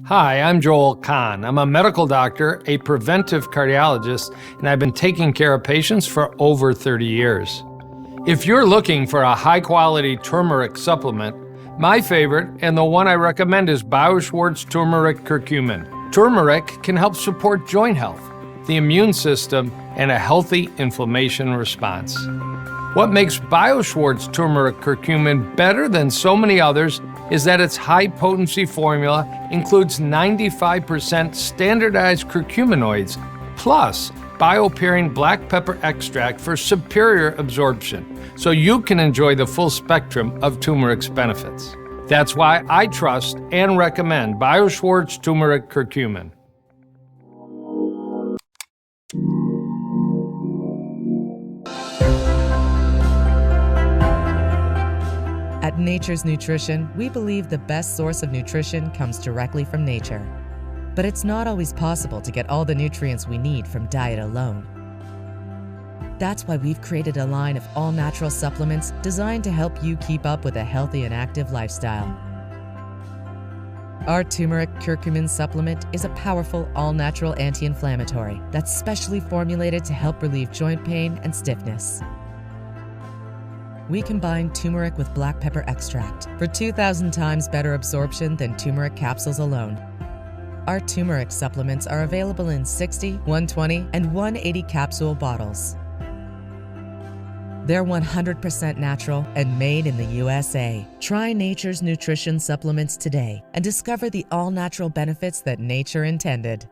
Hi, I'm Joel Kahn. I'm a medical doctor, a preventive cardiologist, and I've been taking care of patients for over 30 years. If you're looking for a high-quality turmeric supplement, my favorite and the one I recommend is Bioschwartz Turmeric Curcumin. Turmeric can help support joint health, the immune system, and a healthy inflammation response. What makes Bioschwartz Turmeric Curcumin better than so many others is that its high-potency formula includes 95% standardized curcuminoids plus Bio Perrine black pepper extract for superior absorption, so you can enjoy the full spectrum of turmeric's benefits. That's why I trust and recommend Bioschwartz Turmeric Curcumin. At Nature's Nutrition, we believe the best source of nutrition comes directly from nature. But it's not always possible to get all the nutrients we need from diet alone. That's why we've created a line of all-natural supplements designed to help you keep up with a healthy and active lifestyle. Our Turmeric Curcumin supplement is a powerful, all-natural anti-inflammatory that's specially formulated to help relieve joint pain and stiffness. We combine turmeric with black pepper extract for 2,000 times better absorption than turmeric capsules alone. Our turmeric supplements are available in 60, 120, and 180 capsule bottles. They're 100% natural and made in the USA. Try Nature's Nutrition supplements today and discover the all-natural benefits that nature intended.